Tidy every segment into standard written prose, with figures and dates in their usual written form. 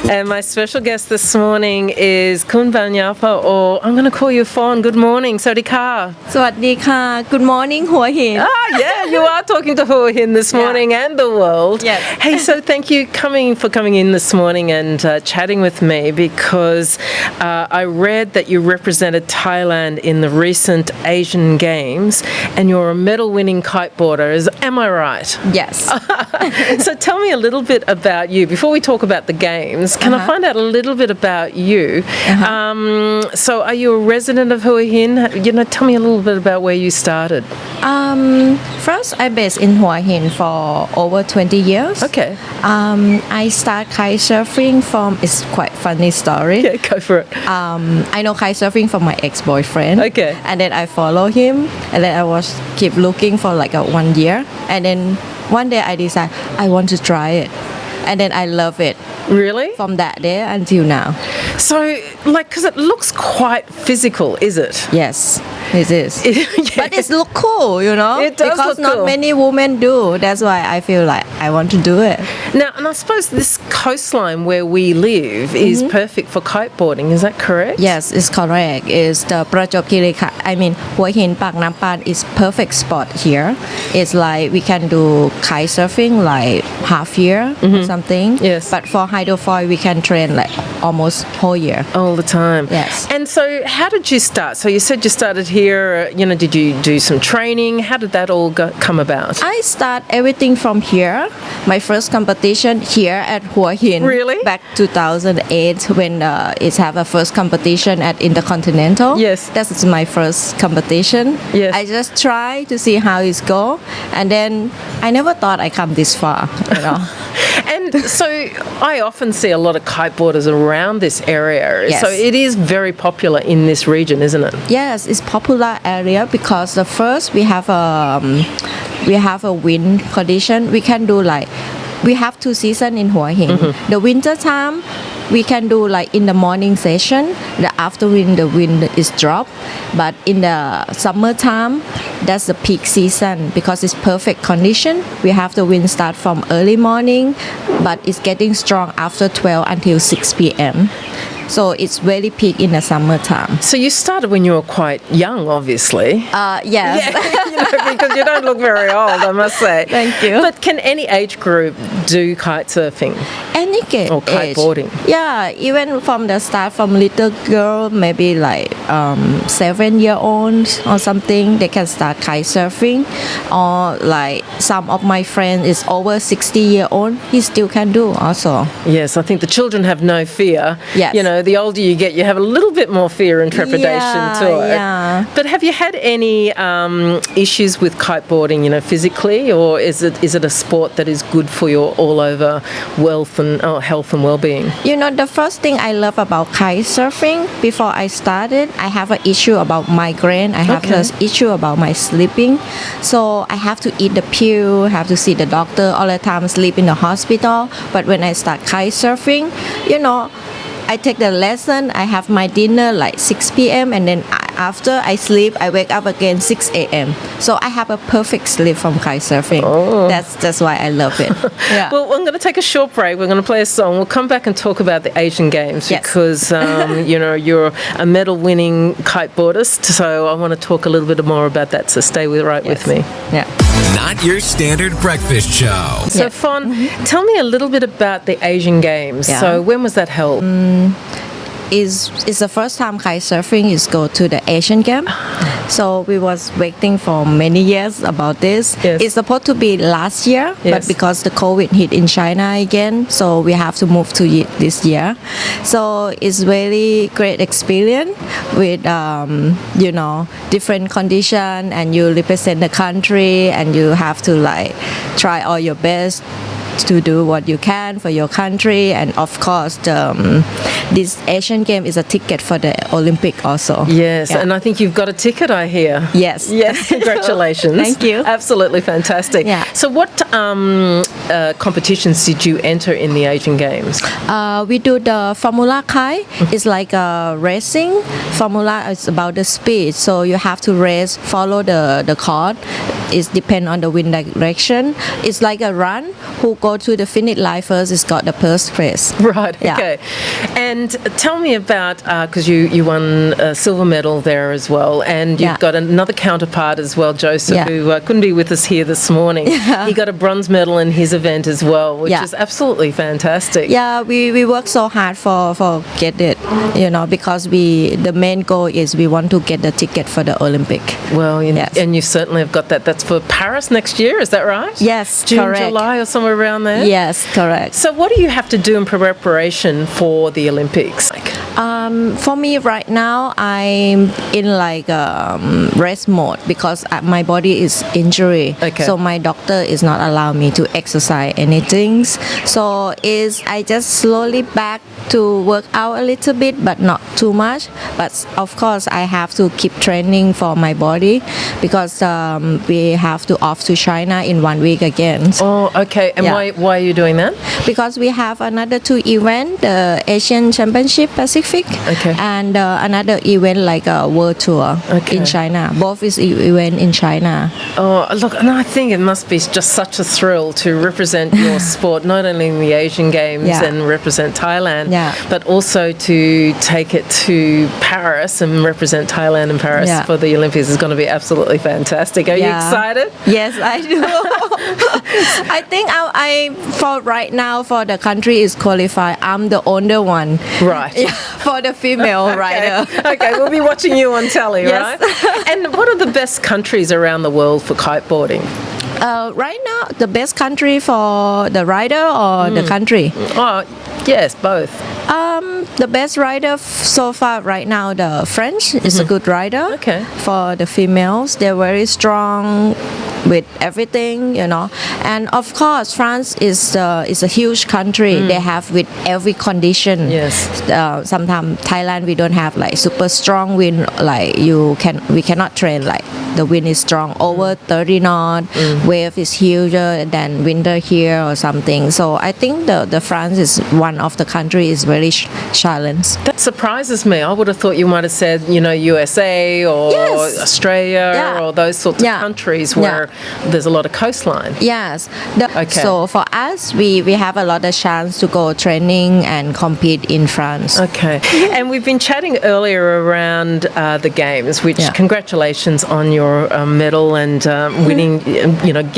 And my special guest this morning is Khun Vanyapa, or I'm going to call you Fon. Good morning. Sawadee ka. สวัสดีค่ะ Good morning Huahin. Yeah, you are talking to Huahin this morning and the world. Yes. Hey, so thank you for coming in this morning and chatting with me, because I read that you represented Thailand in the recent Asian Games and you're a medal-winning kiteboarder. Am I right? Yes. So tell me a little bit about you. Before we talk about the games, can I find out a little bit about you? So are you a resident of Huahin? Tell me a little bit about where you started. First, I based in Huahin for over 20 years. Okay. I start kite surfing from, it's quite funny story. Yeah, go for it. I know kite surfing from my ex-boyfriend. Okay. And then I follow him, and then I was keep looking for like 1 year, and then one day I decide I want to try it, and then I love it. Really? From that day until now. So, because it looks quite physical, is it? Yes, it is. Yeah. But it looks cool, It does because look not cool. many women do. That's why I feel like I want to do it. Now, and I suppose this coastline where we live is perfect for kiteboarding. Is that correct? Yes, it's correct. It's the Huahin Pak Nampan is perfect spot here. It's like we can do kite surfing like half year or something. Yes. But for hydrofoil, we can train like almost whole year. All the time. Yes. And so how did you start? So you said you started here, did you do some training? How did that all come about? I start everything from here. My first competition here at Huahin. Really? Back 2008 when it have a first competition at Intercontinental. Yes. That's my first competition. Yes. I just try to see how it go, and then I never thought I come this far. And so I often see a lot of kiteboarders around this area. Yes. So it is very popular in this region, isn't it? Yes, it's popular area because the first we have a wind condition. We can do we have 2 seasons in Huahin. The winter time we can do like in the morning session. The afternoon the wind is drop, but in the summertime that's the peak season because it's perfect condition. We have the wind start from early morning, but it's getting strong after 12 until 6 p.m. So it's very peak in the summertime. So you started when you were quite young, obviously. Yes. Yeah, because you don't look very old, I must say. Thank you. But can any age group do kite surfing? Any or kiteboarding? Yeah, even from the start, from little girl, maybe like 7-year-old or something, they can start kite surfing. Or like some of my friends is over 60-year-old, he still can do also. Yes, I think the children have no fear. Yes. The older you get, you have a little bit more fear and trepidation to it. Yeah. But have you had any issues with kiteboarding, physically, or is it a sport that is good for your all-over health and well-being? The first thing I love about kite surfing, before I started, I have an issue about migraine. I have an issue about my sleeping. So I have to eat the pill, have to see the doctor all the time, sleep in the hospital. But when I start kite surfing, I take the lesson, I have my dinner like 6 p.m. and then after I sleep, I wake up again 6 a.m. So I have a perfect sleep from kite surfing. Oh. That's why I love it. Yeah. Well, I'm going to take a short break. We're going to play a song. We'll come back and talk about the Asian Games because, you're a medal-winning kiteboardist. So I want to talk a little bit more about that. So stay with me. Yeah. Not your standard breakfast show. So Fon, tell me a little bit about the Asian Games. Yeah. So when was that held? Is the first time kite surfing is go to the Asian Game. So we was waiting for many years about this. Yes. It's supposed to be last year, but because the COVID hit in China again, so we have to move to this year. So it's very great experience with different condition, and you represent the country, and you have to try all your best to do what you can for your country. And of course this Asian Game is a ticket for the Olympic also. Yes, and I think you've got a ticket, I hear. Yes. Yes, congratulations. Thank you. Absolutely fantastic. Yeah. So what competitions did you enter in the Asian Games? We do the Formula Kite. It's like a racing. Formula is about the speed, so you have to race, follow the course. It depends on the wind direction. It's like a run who go go to the finish line first is got the first place. Right, Yeah. okay. And tell me about, because you won a silver medal there as well, and you've Yeah. got another counterpart as well, Joseph, Yeah. who couldn't be with us here this morning. Yeah. He got a bronze medal in his event as well, which Yeah. is absolutely fantastic. Yeah, we work so hard for get it, because the main goal is we want to get the ticket for the Olympic. Well, Yes. and you certainly have got that. That's for Paris next year, is that right? Yes, June, correct. July or somewhere around there? Yes, correct. So what do you have to do in preparation for the Olympics? For me right now, I'm in like rest mode because my body is injury. Okay. So my doctor is not allow me to exercise anything. So I just slowly back to work out a little bit, but not too much. But of course, I have to keep training for my body because we have to off to China in 1 week again. Oh, okay. And Yeah. why are you doing that? Because we have another 2 events, the Asian Championship Pacific, Okay. and another event like a world tour Okay. in China. Both is event in China. Oh, look, and I think it must be just such a thrill to represent your sport, not only in the Asian Games Yeah. and represent Thailand, Yeah. but also to take it to Paris and represent Thailand and Paris Yeah. for the Olympics is going to be absolutely fantastic. Are you Yeah. excited? Yes, I do. I think I for right now for the country is qualified. I'm the only one. Right. Yeah, for the female rider. Okay, we'll be watching you on telly, Yes. right? And what are the best countries around the world for kiteboarding? Right now, the best country for the rider or the country? Oh, yes, both. The best rider so far right now, the French is a good rider. Okay. For the females, they're very strong with everything, And of course, France is a huge country. They have with every condition. Yes. Sometimes Thailand we don't have like super strong wind. Like we cannot train like the wind is strong over 30 knot. Wave is huger than winter here or something. So I think the France is one of the country is very challenged. That surprises me. I would have thought you might have said, USA or Yes. Australia Yeah. or those sorts Yeah. of countries Yeah. where there's a lot of coastline. Yes. Okay. So for us, we have a lot of chance to go training and compete in France. Okay. And we've been chatting earlier around the games, which Yeah. congratulations on your medal and winning,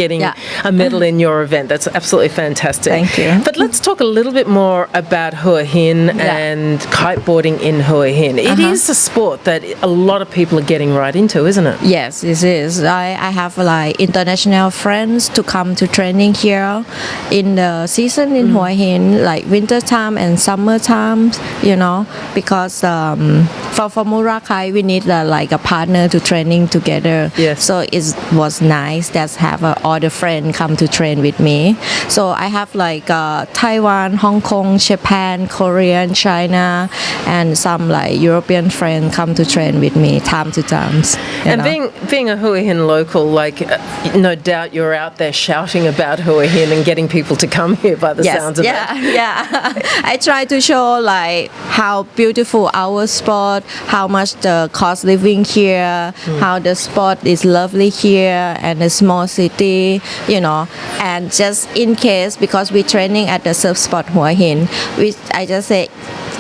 getting Yeah. a medal in your event. That's absolutely fantastic. Thank you. But let's talk a little bit more about Huahin and kiteboarding in Huahin. It is a sport that a lot of people are getting right into, isn't it? Yes, it is. I have like international friends to come to training here in the season in Huahin, like winter time and summer time, because for Murakai we need like a partner to training together. Yes. So it was nice that have all the friends come to train with me. So I have like Taiwan, Hong Kong, Japan, Korean, China, and some like European friends come to train with me time to time. And being a Huahin local, no doubt you're out there shouting about Huahin and getting people to come here by the sounds of it. Yeah. I try to show like how beautiful our spot, how much the cost living here, how the spot is lovely here, and a small city, and just in case because we're training at the surf spot Huahin, I just say.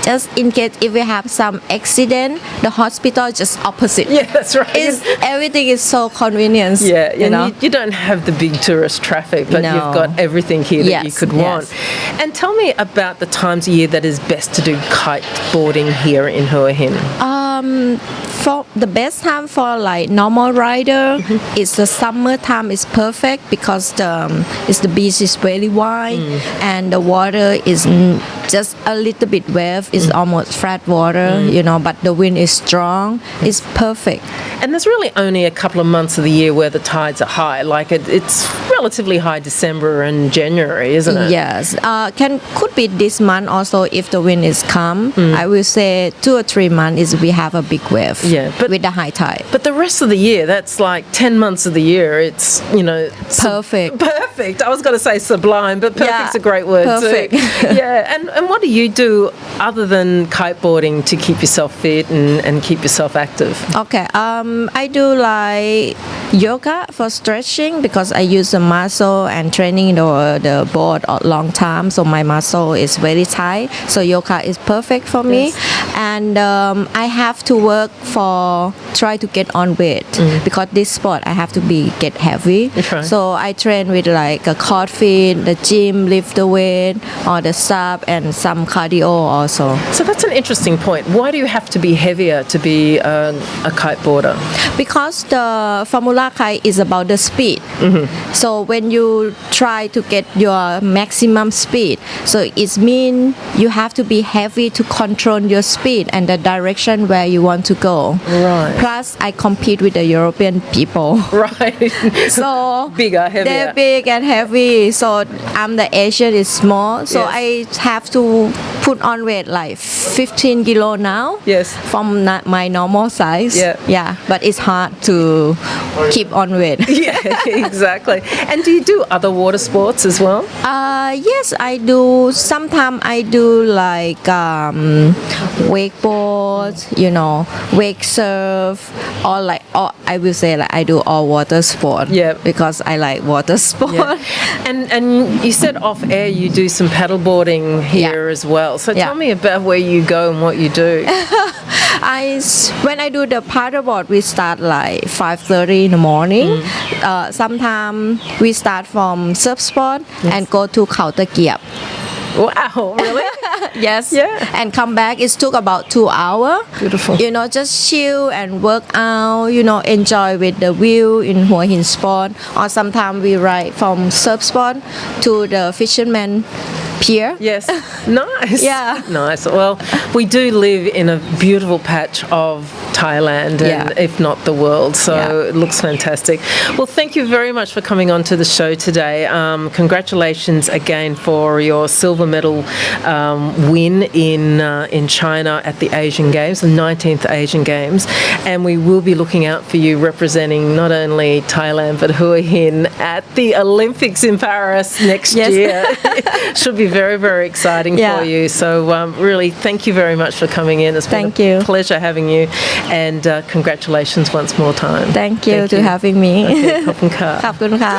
Just in case if we have some accident, the hospital is just opposite. Yeah, that's right. Everything is so convenient. Yeah, you don't have the big tourist traffic, but No. you've got everything here that you Yes, could want. yes. And tell me about the times a year that is best to do kiteboarding here in Huahin. For the best time for like normal rider is the summer time is perfect because the beach is very wide and the water is just a little bit wave. It's almost flat water, but the wind is strong. It's perfect. And there's really only a couple of months of the year where the tides are high. Like it's relatively high December and January, isn't it? Yes, could be this month also if the wind is calm. I will say 2 or 3 months is we have a big wave. Yeah, but with the high tide. But the rest of the year, that's like 10 months of the year. It's Perfect. Perfect. I was going to say sublime, but perfect's Yeah, a great word perfect. too. Yeah. And what do you do other than kiteboarding to keep yourself fit and keep yourself active? Okay. I do like yoga for stretching because I use the muscle and training the board a long time, so my muscle is very tight. So yoga is perfect for me. And I have to work for try to get on weight because this sport I have to get heavy. Okay. So I train with like a cord fit, the gym, lift the weight, or the sub, and some cardio also. So that's an interesting point. Why do you have to be heavier to be a kiteboarder? Because the Formula Kite is about the speed. So when you try to get your maximum speed, so it means you have to be heavy to control your speed and the direction where you want to go. Right. Plus, I compete with the European people. Right. So bigger, heavier. they're big and heavy. So I'm the Asian is small. So I have to put on weight like 15 kilo now. Yes. From my normal size. Yeah. But it's hard to keep on weight. Yeah, exactly. And do you do other water sports as well? Yes, I do. Sometimes I do like wakeboard, wake surf, or I will say like I do all water sport. Yeah. Because I like water sport. Yeah. And you said off air you do some paddleboarding here as well. So tell me about where you go and what you do. When I do the paddleboard, we start like 5:30 in the morning. Sometimes we start from surf spot and go to Khao Takiap. Wow, really? Yes. Yeah. And come back. It took about 2 hours. Beautiful. Just chill and work out, enjoy with the view in Huahin spot. Or sometimes we ride from surf spot to the fisherman pier. Yes. Nice. Yeah. Nice. Well, we do live in a beautiful patch of Thailand, and if not the world. So it looks fantastic. Well, thank you very much for coming on to the show today. Congratulations again for your silver medal win in China at the Asian Games, the 19th Asian Games. And we will be looking out for you representing not only Thailand but Huahin at the Olympics in Paris next year. Should be very, very exciting for you. So really, thank you very much for coming in. It's been a pleasure having you. And congratulations once more time. Thank you to having me. Okay, ขอบคุณค่ะ ขอบคุณค่ะ